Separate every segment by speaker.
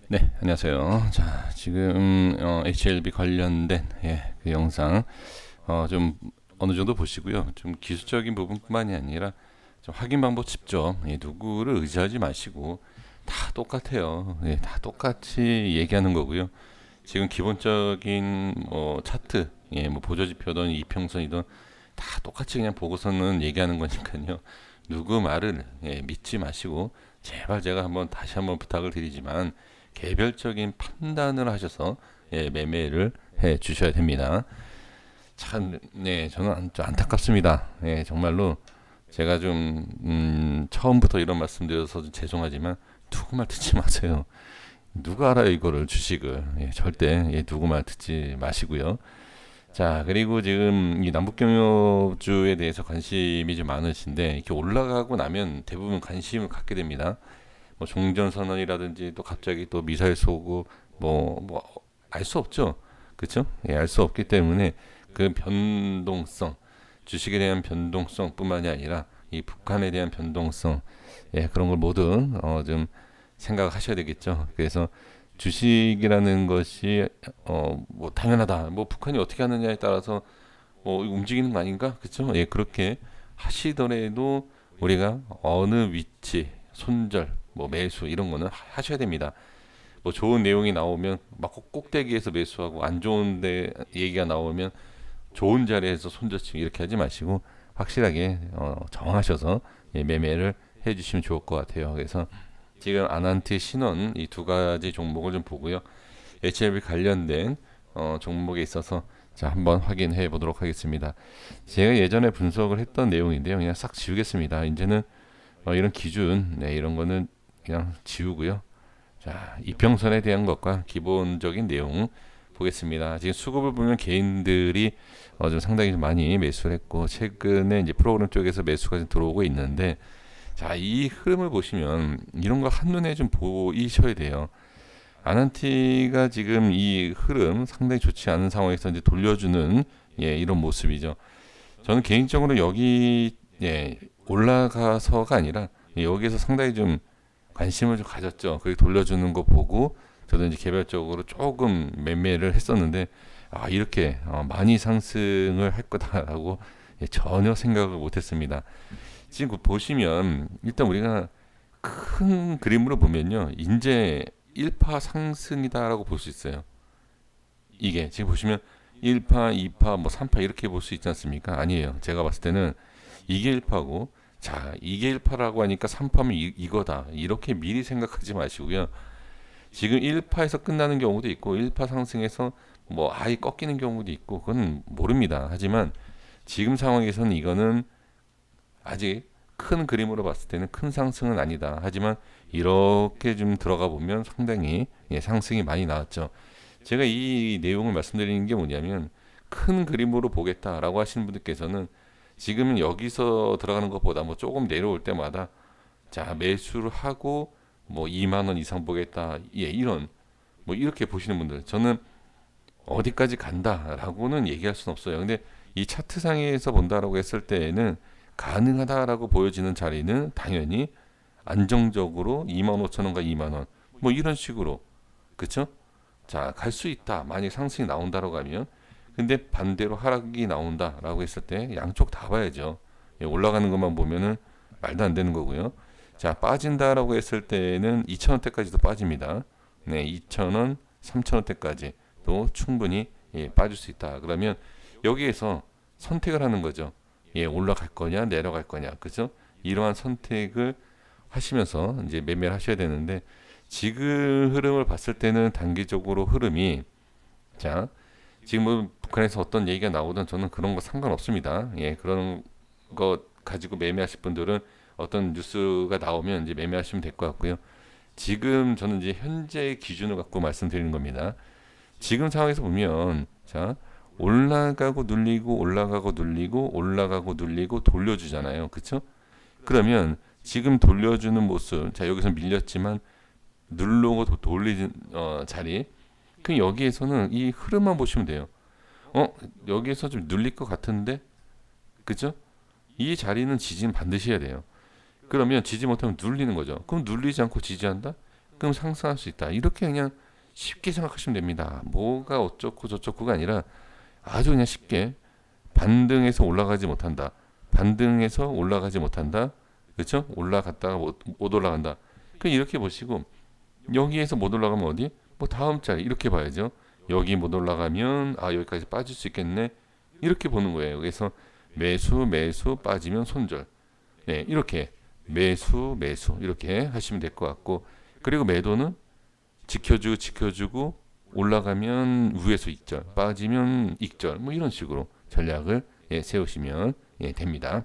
Speaker 1: 네, 안녕하세요. 자, 지금 HLB 관련된 그 영상 좀 어느 정도 보시고요. 좀 기술적인 부분뿐만이 아니라 좀 확인 방법 직접 누구를 의지하지 마시고 다 똑같아요. 다 똑같이 얘기하는 거고요. 지금 기본적인 뭐 차트, 뭐 보조지표든 이평선이든 다 똑같이 그냥 보고서는 얘기하는 거니까요. 누구 말을 믿지 마시고 제발 제가 다시 한번 부탁을 드리지만 개별적인 판단을 하셔서 매매를 해 주셔야 됩니다. 참, 네, 저는 좀 안타깝습니다. 정말로 제가 좀 처음부터 이런 말씀드려서 좀 죄송하지만 누구 말 듣지 마세요. 누가 알아요 이거를 주식을 절대 누구 말 듣지 마시고요. 자, 그리고 지금 이 남북경협주에 대해서 관심이 좀 많으신데 이렇게 올라가고 나면 대부분 관심을 갖게 됩니다. 뭐 종전선언이라든지 또 갑자기 또 미사일 쏘고 뭐 알 수 없죠. 그렇죠? 알 수 없기 때문에 그 변동성, 주식에 대한 변동성뿐만이 아니라 이 북한에 대한 변동성, 그런 걸 모두 좀 생각하셔야 되겠죠. 그래서 주식이라는 것이 뭐 당연하다. 뭐 북한이 어떻게 하느냐에 따라서 뭐 움직이는 거 아닌가? 그렇죠? 그렇게 하시더라도 우리가 어느 위치, 손절, 뭐 매수 이런 거는 하셔야 됩니다. 뭐 좋은 내용이 나오면 막 꼭대기에서 매수하고 안 좋은데 얘기가 나오면 좋은 자리에서 손절치 이렇게 하지 마시고 확실하게 정하셔서 매매를 해주시면 좋을 것 같아요. 그래서 지금 아난티 신원 이 두 가지 종목을 좀 보고요. HLB 관련된 종목에 있어서 자 한번 확인해 보도록 하겠습니다. 제가 예전에 분석을 했던 내용인데요. 그냥 싹 지우겠습니다. 이제는 이런 기준 이런 거는 그냥 지우고요. 자 이평선에 대한 것과 기본적인 내용 보겠습니다. 지금 수급을 보면 개인들이 좀 상당히 좀 많이 매수를 했고 최근에 이제 프로그램 쪽에서 매수가 좀 들어오고 있는데 자 이 흐름을 보시면 이런 거 한눈에 좀 보이셔야 돼요. 아난티가 지금 이 흐름 상당히 좋지 않은 상황에서 이제 돌려주는 이런 모습이죠. 저는 개인적으로 여기 올라가서가 아니라 여기에서 상당히 좀 관심을 좀 가졌죠. 그리고 돌려주는 거 보고 저도 이제 개별적으로 조금 매매를 했었는데 아 이렇게 많이 상승을 할 거다라고 전혀 생각을 못했습니다. 지금 보시면 일단 우리가 큰 그림으로 보면요, 이제 1파 상승이다라고 볼 수 있어요. 이게 지금 보시면 1파, 2파, 뭐 3파 이렇게 볼 수 있지 않습니까? 아니에요. 제가 봤을 때는 이게 1파고 자, 이게 1파라고 하니까 3파면 이거다. 이렇게 미리 생각하지 마시고요. 지금 1파에서 끝나는 경우도 있고 1파 상승해서 뭐 아예 꺾이는 경우도 있고 그건 모릅니다. 하지만 지금 상황에서는 이거는 아직 큰 그림으로 봤을 때는 큰 상승은 아니다. 하지만 이렇게 좀 들어가 보면 상당히 상승이 많이 나왔죠. 제가 이 내용을 말씀드리는 게 뭐냐면 큰 그림으로 보겠다라고 하시는 분들께서는 지금 여기서 들어가는 것보다 뭐 조금 내려올 때마다 자 매수를 하고 뭐 2만 원 이상 보겠다. 이런 뭐 이렇게 보시는 분들 저는 어디까지 간다라고는 얘기할 수는 없어요. 근데 이 차트상에서 본다라고 했을 때에는 가능하다라고 보여지는 자리는 당연히 안정적으로 2만 5천 원과 2만 원 뭐 이런 식으로 그쵸? 자, 갈 수 있다. 만약 상승이 나온다라고 하면 근데 반대로 하락이 나온다라고 했을 때 양쪽 다 봐야죠. 올라가는 것만 보면은 말도 안 되는 거고요. 자, 빠진다라고 했을 때는 2천 원대까지도 빠집니다. 네, 2천 원, 3천 원대까지도 충분히 빠질 수 있다. 그러면 여기에서 선택을 하는 거죠. 올라갈 거냐, 내려갈 거냐, 그죠? 이러한 선택을 하시면서 이제 매매를 하셔야 되는데 지금 흐름을 봤을 때는 단기적으로 흐름이 자 지금 뭐 북한에서 어떤 얘기가 나오든 저는 그런 거 상관없습니다. 그런 거 가지고 매매하실 분들은 어떤 뉴스가 나오면 이제 매매하시면 될 것 같고요. 지금 저는 이제 현재 기준을 갖고 말씀드리는 겁니다. 지금 상황에서 보면 자 올라가고 눌리고 올라가고 눌리고 올라가고 눌리고 돌려주잖아요. 그렇죠? 그러면 지금 돌려주는 모습 자 여기서 밀렸지만 누르고 돌리는 자리 그럼 여기에서는 이 흐름만 보시면 돼요. 어 여기에서 좀 눌릴 것 같은데 그죠? 이 자리는 지지는 반드시 해야 돼요. 그러면 지지 못하면 눌리는 거죠. 그럼 눌리지 않고 지지한다? 그럼 상승할 수 있다. 이렇게 그냥 쉽게 생각하시면 됩니다. 뭐가 어쩌고 저쩌고가 아니라 아주 그냥 쉽게 반등해서 올라가지 못한다. 반등해서 올라가지 못한다. 그렇죠? 올라갔다가 못 올라간다. 그 이렇게 보시고 여기에서 못 올라가면 어디? 뭐 다음 자리 이렇게 봐야죠. 여기 못 올라가면 아 여기까지 빠질 수 있겠네. 이렇게 보는 거예요. 그래서 매수 빠지면 손절. 네, 이렇게 매수 이렇게 하시면 될 것 같고 그리고 매도는 지켜주고 올라가면 위에서 익절, 빠지면 익절 뭐 이런 식으로 전략을 세우시면 됩니다.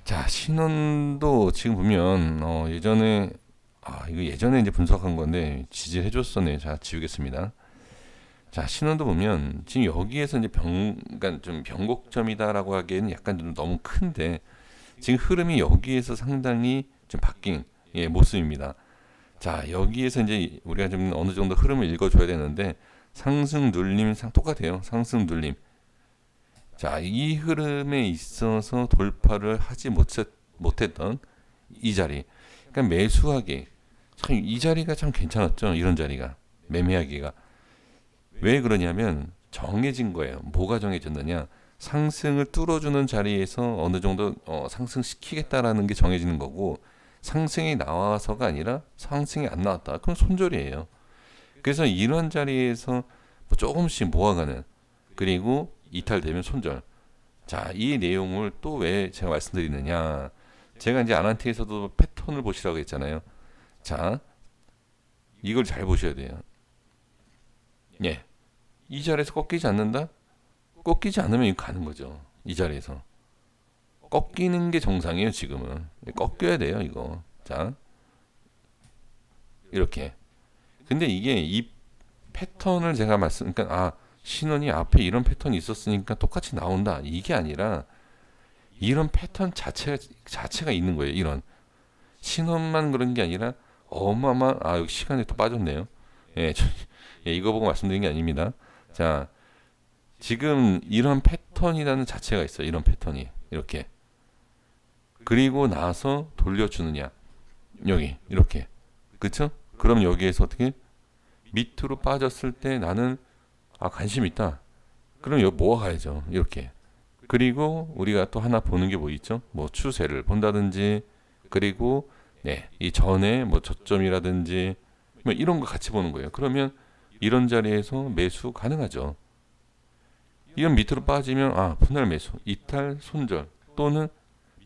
Speaker 1: 자, 신원도 지금 보면 예전에 이거 예전에 이제 분석한 건데 지지해 줬었네. 자, 지우겠습니다. 자, 신원도 보면 지금 여기에서 이제 그러니까 좀 변곡점이다라고 하기에는 약간 좀 너무 큰데 지금 흐름이 여기에서 상당히 좀 바뀐 모습입니다. 자, 여기에서 이제 우리가 좀 어느 정도 흐름을 읽어줘야 되는데 상승 눌림 똑같아요. 상승 눌림. 자, 이 흐름에 있어서 돌파를 하지 못했던 이 자리. 그러니까 매수하기. 참 이 자리가 참 괜찮았죠. 이런 자리가. 매매하기가. 왜 그러냐면 정해진 거예요. 뭐가 정해졌느냐? 상승을 뚫어주는 자리에서 어느 정도 상승시키겠다라는 게 정해지는 거고 상승이 나와서가 아니라 상승이 안 나왔다. 그럼 손절이에요. 그래서 이런 자리에서 뭐 조금씩 모아가는 그리고 이탈되면 손절. 자, 이 내용을 또 왜 제가 말씀드리느냐? 제가 이제 아난티에서도 패턴을 보시라고 했잖아요. 자, 이걸 잘 보셔야 돼요. 예. 이 자리에서 꺾이지 않는다? 꺾이지 않으면 이거 가는 거죠. 이 자리에서. 꺾이는 게 정상이에요, 지금은. 꺾여야 돼요, 이거. 자, 이렇게. 근데 이게 이 패턴을 제가 그러니까 신원이 앞에 이런 패턴이 있었으니까 똑같이 나온다. 이게 아니라 이런 패턴 자체가 있는 거예요. 이런 신원만 그런 게 아니라 어마어마한 여기 시간이 또 빠졌네요. 예, 이거 보고 말씀드린 게 아닙니다. 자, 지금 이런 패턴이라는 자체가 있어요. 이런 패턴이 이렇게 그리고 나서 돌려주느냐 여기 이렇게 그쵸? 그럼 여기에서 어떻게 밑으로 빠졌을 때 나는 관심 있다. 그럼 여기 모아가야죠. 이렇게. 그리고 우리가 또 하나 보는 게 뭐 있죠? 뭐 추세를 본다든지 그리고 이 전에 뭐 저점이라든지 뭐 이런 거 같이 보는 거예요. 그러면 이런 자리에서 매수 가능하죠. 이런 밑으로 빠지면 분할 매수, 이탈, 손절 또는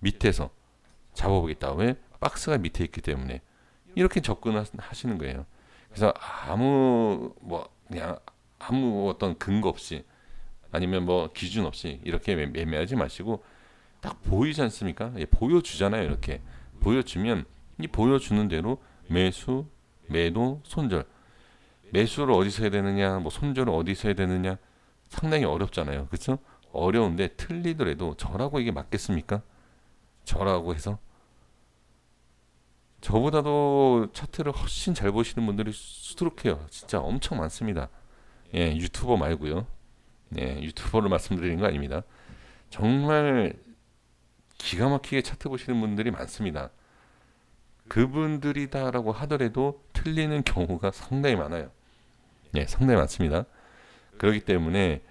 Speaker 1: 밑에서 잡아보겠다. 왜? 박스가 밑에 있기 때문에 이렇게 접근하시는 거예요. 그래서 그냥 아무 어떤 근거 없이 아니면 뭐 기준 없이 이렇게 매매하지 마시고 딱 보이지 않습니까? 보여주잖아요. 이렇게 보여주면 이 보여주는 대로 매수, 매도, 손절. 매수를 어디서 해야 되느냐, 뭐 손절을 어디서 해야 되느냐 상당히 어렵잖아요. 그렇죠? 어려운데 틀리더라도 저라고 이게 맞겠습니까? 저라고 해서 저보다도 차트를 훨씬 잘 보시는 분들이 수두룩해요. 진짜 엄청 많습니다. 유튜버 말고요. 유튜버를 말씀드리는 거 아닙니다. 정말 기가 막히게 차트 보시는 분들이 많습니다. 그분들이다라고 하더라도 틀리는 경우가 상당히 많아요. 상당히 많습니다. 그렇기 때문에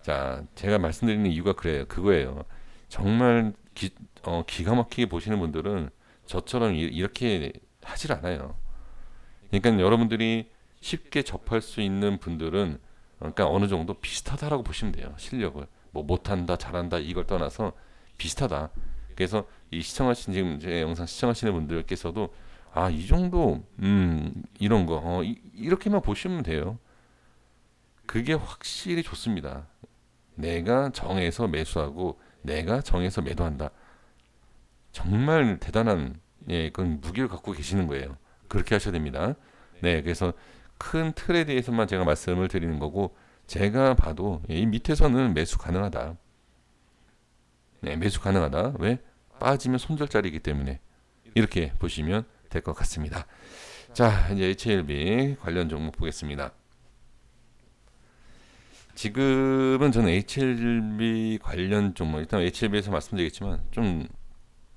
Speaker 1: 자, 제가 말씀드리는 이유가 그거예요. 정말 기가 막히게 보시는 분들은 저처럼 이렇게 하질 않아요. 그러니까 여러분들이 쉽게 접할 수 있는 분들은 그러니까 어느 정도 비슷하다라고 보시면 돼요. 실력을 뭐 못한다, 잘한다 이걸 떠나서 비슷하다. 그래서 이 지금 제 영상 시청하시는 분들께서도 이 정도 이런 거 이렇게만 보시면 돼요. 그게 확실히 좋습니다. 내가 정해서 매수하고 내가 정해서 매도한다. 정말 대단한 그건 무기를 갖고 계시는 거예요. 그렇게 하셔야 됩니다. 그래서 큰 틀에 대해서만 제가 말씀을 드리는 거고 제가 봐도 이 밑에서는 매수 가능하다. 매수 가능하다. 왜? 빠지면 손절짜리이기 때문에 이렇게 보시면 될 것 같습니다. 자, 이제 HLB 관련 종목 보겠습니다. 지금은 저는 HLB 관련 종목 일단 HLB에서 말씀드리겠지만 좀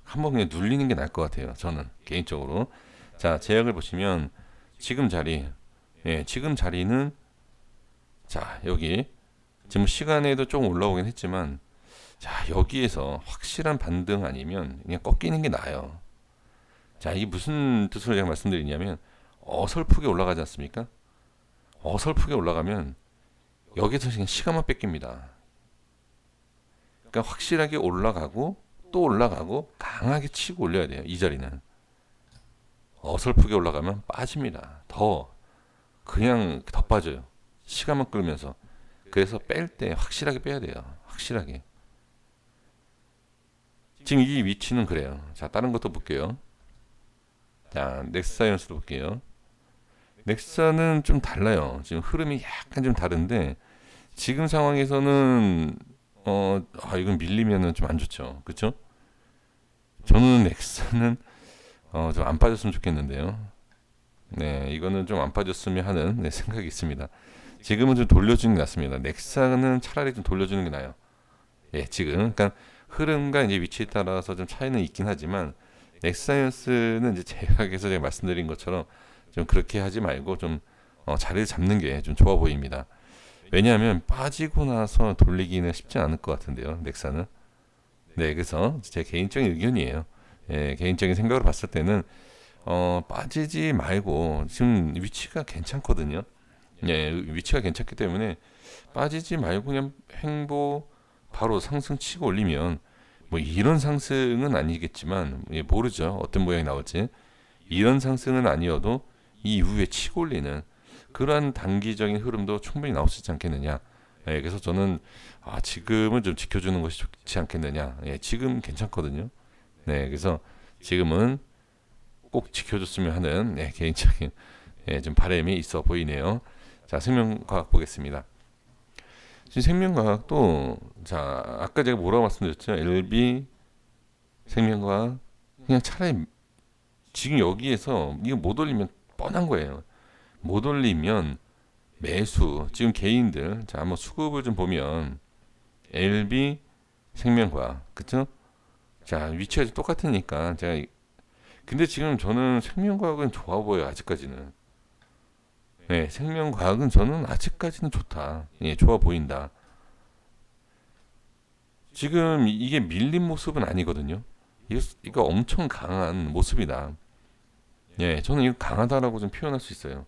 Speaker 1: 한번 그냥 눌리는 게 나을 것 같아요. 저는 개인적으로. 자, 제약을 보시면 지금 자리, 지금 자리는 자, 여기 지금 시간에도 좀 올라오긴 했지만 자, 여기에서 확실한 반등 아니면 그냥 꺾이는 게 나아요. 자, 이게 무슨 뜻으로 제가 말씀드리냐면 어설프게 올라가지 않습니까? 어설프게 올라가면 여기서 그냥 시간만 뺏깁니다. 그러니까 확실하게 올라가고 또 올라가고 강하게 치고 올려야 돼요. 이 자리는 어설프게 올라가면 빠집니다. 그냥 더 빠져요. 시간만 끌면서. 그래서 뺄 때 확실하게 빼야 돼요. 확실하게. 지금 이 위치는 그래요. 자, 다른 것도 볼게요. 자, 넥사이언스도 볼게요. 넥사는 좀 달라요. 지금 흐름이 약간 좀 다른데 지금 상황에서는 이건 밀리면은 좀 안 좋죠. 그렇죠? 저는 넥사는 좀 안 빠졌으면 좋겠는데요. 네, 이거는 좀 안 빠졌으면 하는 생각이 있습니다. 지금은 좀 돌려주는 게 낫습니다. 넥사는 차라리 좀 돌려주는 게 나아요. 예, 지금 그러니까 흐름과 이제 위치에 따라서 좀 차이는 있긴 하지만 넥사이언스는 이제 제약에서 제가 말씀드린 것처럼 좀 그렇게 하지 말고 좀 자리를 잡는 게 좀 좋아 보입니다. 왜냐하면 빠지고 나서 돌리기는 쉽지 않을 것 같은데요. 넥사는. 네, 그래서 제 개인적인 의견이에요. 예, 개인적인 생각으로 봤을 때는 빠지지 말고 지금 위치가 괜찮거든요. 예, 위치가 괜찮기 때문에 빠지지 말고 그냥 횡보 바로 상승 치고 올리면 뭐 이런 상승은 아니겠지만 모르죠. 어떤 모양이 나올지. 이런 상승은 아니어도 이 이후에 치고 올리는 그러한 단기적인 흐름도 충분히 나올 수 있지 않겠느냐. 예, 그래서 저는 지금은 좀 지켜주는 것이 좋지 않겠느냐. 예, 지금 괜찮거든요. 네, 그래서 지금은 꼭 지켜줬으면 하는 개인적인 좀 바람이 있어 보이네요. 자, 생명과학 보겠습니다. 지금 생명과학도 자, 아까 제가 뭐라고 말씀드렸죠? LB 생명과학 그냥 차라리 지금 여기에서 이거 못 올리면 뻔한 거예요. 못 올리면 매수. 지금 개인들 자, 한번 수급을 좀 보면 LB 생명과학 그쵸? 자, 위치가 똑같으니까 제가 근데 지금 저는 생명과학은 좋아 보여요. 아직까지는. 네, 생명과학은 저는 아직까지는 좋다. 예, 좋아 보인다. 지금 이게 밀린 모습은 아니거든요. 이거 엄청 강한 모습이다. 예, 저는 이거 강하다라고 좀 표현할 수 있어요.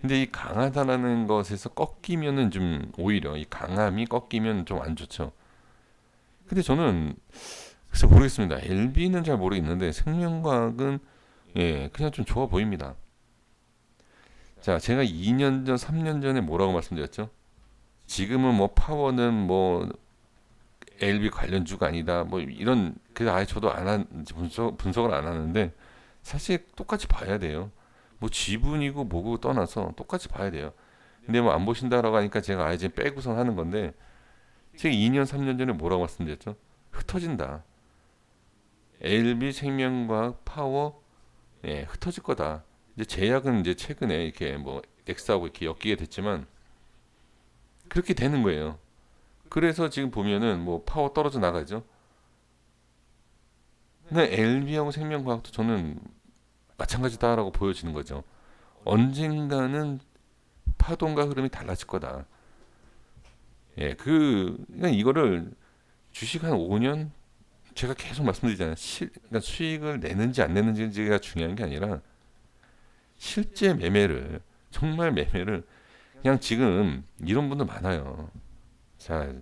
Speaker 1: 근데 이 강하다라는 것에서 꺾이면은 좀 오히려 이 강함이 꺾이면 좀 안 좋죠. 근데 저는 글쎄 모르겠습니다. LB는 잘 모르겠는데 생명과학은 그냥 좀 좋아 보입니다. 자, 제가 2년 전, 3년 전에 뭐라고 말씀드렸죠? 지금은 뭐 파워는 뭐 LB 관련주가 아니다. 뭐 이런 그 아예 저도 분석을 안 하는데 사실 똑같이 봐야 돼요. 뭐 지분이고 뭐고 떠나서 똑같이 봐야 돼요. 근데 뭐 안 보신다라고 하니까 제가 아예 지금 빼고선 하는 건데 제가 2년, 3년 전에 뭐라고 말씀드렸죠? 흩어진다. LB 생명과학 파워 흩어질 거다. 이제 제약은 이제 최근에 이렇게 뭐 넥사하고 이렇게 엮이게 됐지만 그렇게 되는 거예요. 그래서 지금 보면은 뭐 파워 떨어져 나가죠. 근데 LB하고 생명과학도 저는 마찬가지다라고 보여지는 거죠. 언젠가는 파동과 흐름이 달라질 거다. 예, 그러니까 이거를 주식 한 5년 제가 계속 말씀드리잖아요. 그러니까 수익을 내는지 안 내는지가 중요한 게 아니라 실제 매매를 정말 매매를 그냥 지금 이런 분들 많아요. 자,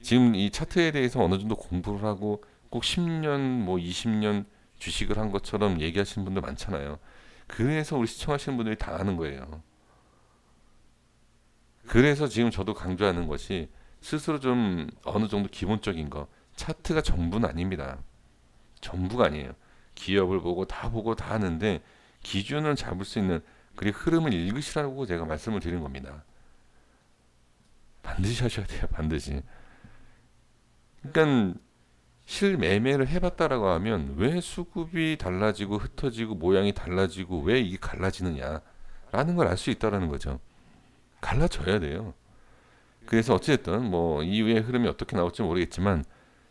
Speaker 1: 지금 이 차트에 대해서 어느 정도 공부를 하고 꼭 10년 뭐 20년 주식을 한 것처럼 얘기하시는 분들 많잖아요. 그래서 우리 시청하시는 분들이 다 아는 거예요. 그래서 지금 저도 강조하는 것이 스스로 좀 어느 정도 기본적인 거 차트가 전부는 아닙니다. 전부가 아니에요. 기업을 보고 다 하는데 기준을 잡을 수 있는 그리고 흐름을 읽으시라고 제가 말씀을 드린 겁니다. 반드시 하셔야 돼요. 반드시. 그러니까 실매매를 해봤다라고 하면 왜 수급이 달라지고 흩어지고 모양이 달라지고 왜 이게 갈라지느냐라는 걸 알 수 있다라는 거죠. 갈라져야 돼요. 그래서 어쨌든 뭐 이후의 흐름이 어떻게 나올지 모르겠지만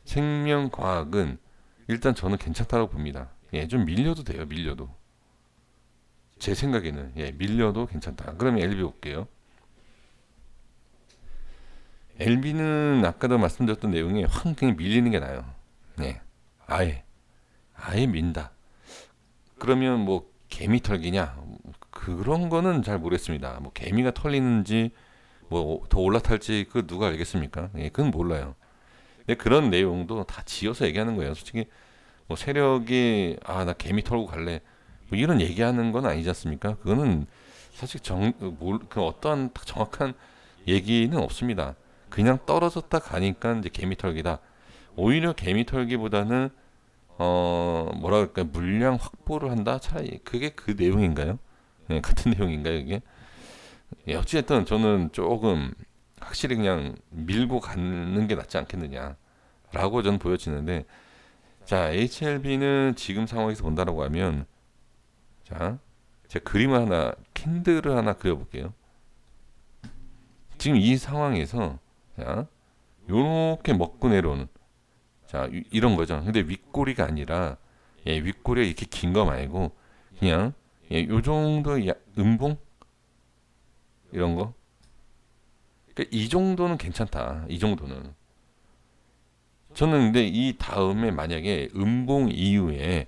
Speaker 1: 생명과학은 일단 저는 괜찮다고 봅니다. 좀 밀려도 돼요. 밀려도. 제 생각에는 밀려도 괜찮다. 그러면 LB 볼게요. LB는 아까도 말씀드렸던 내용에 확 그냥 밀리는 게 나아요. 네, 아예 민다. 그러면 뭐 개미 털기냐? 그런 거는 잘 모르겠습니다. 뭐 개미가 털리는지 뭐 더 올라탈지 그 누가 알겠습니까? 그건 몰라요. 근데 그런 내용도 다 지어서 얘기하는 거예요. 솔직히 뭐 세력이 나 개미 털고 갈래 뭐 이런 얘기하는 건 아니지 않습니까? 그거는 사실 그 어떠한 정확한 얘기는 없습니다. 그냥 떨어졌다 가니까 이제 개미 털기다. 오히려 개미 털기보다는 뭐라 그럴까요? 물량 확보를 한다. 차라리 그게 그 내용인가요? 네, 같은 내용인가요, 이게? 어찌됐든 저는 조금 확실히 그냥 밀고 가는 게 낫지 않겠느냐라고 저는 보여지는데, 자, HLB는 지금 상황에서 본다라고 하면, 자, 제가 그림을 하나, 캔들을 하나 그려볼게요. 지금 이 상황에서, 자, 요렇게 먹고 내려오는, 자, 이런 거죠. 근데 윗꼬리가 아니라, 윗꼬리가 이렇게 긴 거 말고, 그냥, 요 정도 음봉? 이런 거? 그러니까 이 정도는 괜찮다. 이 정도는. 저는 근데 이 다음에 만약에 음봉 이후에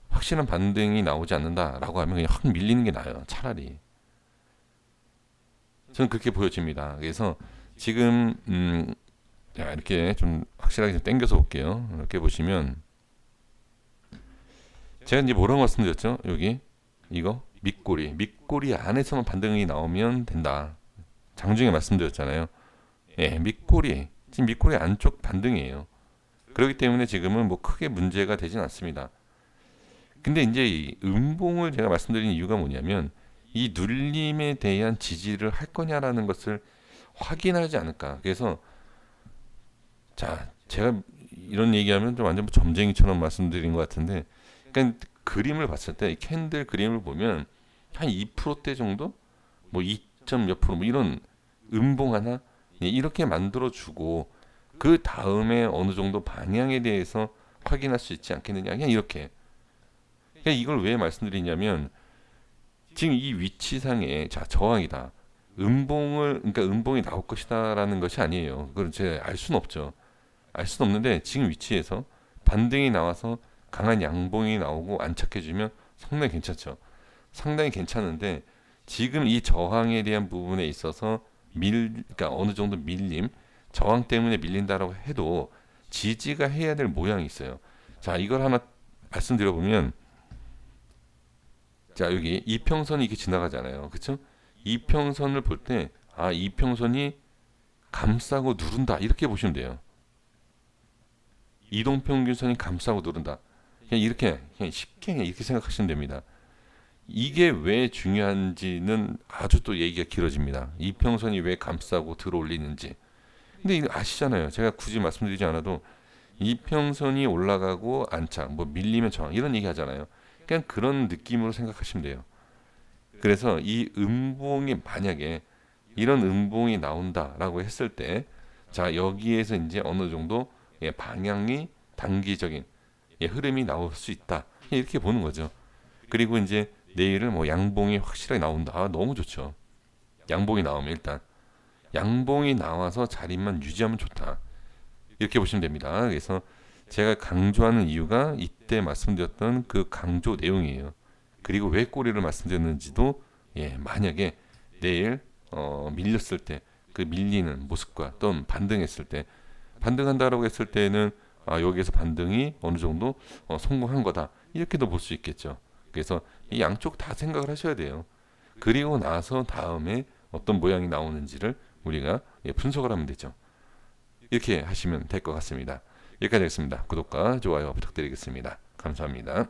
Speaker 1: 확실한 반등이 나오지 않는다라고 하면 그냥 확 밀리는 게 나아요. 차라리. 저는 그렇게 보여집니다. 그래서 지금 자, 이렇게 좀 확실하게 좀 당겨서 볼게요. 이렇게 보시면 제가 이제 뭐라고 말씀드렸죠? 여기 이거 밑꼬리 안에서만 반등이 나오면 된다. 장중에 말씀드렸잖아요. 밑꼬리 지금 밑꼬리 안쪽 반등이에요. 그렇기 때문에 지금은 뭐 크게 문제가 되진 않습니다. 근데 이제 이 음봉을 제가 말씀드린 이유가 뭐냐면 이 눌림에 대한 지지를 할 거냐라는 것을 확인하지 않을까. 그래서 자, 제가 이런 얘기하면 좀 완전 점쟁이처럼 말씀드린 것 같은데, 그러니까 그림을 봤을 때 이 캔들 그림을 보면 한 2%대 정도, 뭐 2점 몇 프로, 뭐 이런 음봉 하나 이렇게 만들어 주고 그 다음에 어느 정도 방향에 대해서 확인할 수 있지 않겠느냐. 그냥 이렇게. 그러니까 이걸 왜 말씀드리냐면 지금 이 위치상에 자 저항이다. 그러니까 음봉이 나올 것이다라는 것이 아니에요. 그걸 제가 알 수는 없죠. 알 수는 없는데 지금 위치에서 반등이 나와서 강한 양봉이 나오고 안착해주면 상당히 괜찮죠. 상당히 괜찮은데 지금 이 저항에 대한 부분에 있어서 그러니까 어느 정도 밀림, 저항 때문에 밀린다라고 해도 지지가 해야 될 모양이 있어요. 자, 이걸 하나 말씀드려보면, 자, 여기 이평선이 이렇게 지나가잖아요. 그쵸? 이평선을 볼 때, 이평선이 감싸고 누른다. 이렇게 보시면 돼요. 이동평균선이 감싸고 누른다. 그냥 쉽게 이렇게 생각하시면 됩니다. 이게 왜 중요한지는 아주 또 얘기가 길어집니다. 이평선이 왜 감싸고 들어올리는지. 근데 이거 아시잖아요. 제가 굳이 말씀드리지 않아도 이평선이 올라가고 안착, 뭐 밀리면 저항 이런 얘기 하잖아요. 그냥 그런 느낌으로 생각하시면 돼요. 그래서 이 음봉이 만약에 이런 음봉이 나온다라고 했을 때, 자 여기에서 이제 어느 정도 방향이 단기적인 흐름이 나올 수 있다. 이렇게 보는 거죠. 그리고 이제 내일은 뭐 양봉이 확실하게 나온다. 너무 좋죠. 양봉이 나오면 일단 양봉이 나와서 자리만 유지하면 좋다. 이렇게 보시면 됩니다. 그래서 제가 강조하는 이유가 이때 말씀드렸던 그 강조 내용이에요. 그리고 왜 꼬리를 말씀드렸는지도 만약에 내일 밀렸을 때 그 밀리는 모습과 또는 반등했을 때 반등한다라고 했을 때는 여기에서 반등이 어느 정도 성공한 거다. 이렇게도 볼 수 있겠죠. 그래서 이 양쪽 다 생각을 하셔야 돼요. 그리고 나서 다음에 어떤 모양이 나오는지를 우리가 분석을 하면 되죠. 이렇게 하시면 될 것 같습니다. 여기까지 하겠습니다. 구독과 좋아요 부탁드리겠습니다. 감사합니다.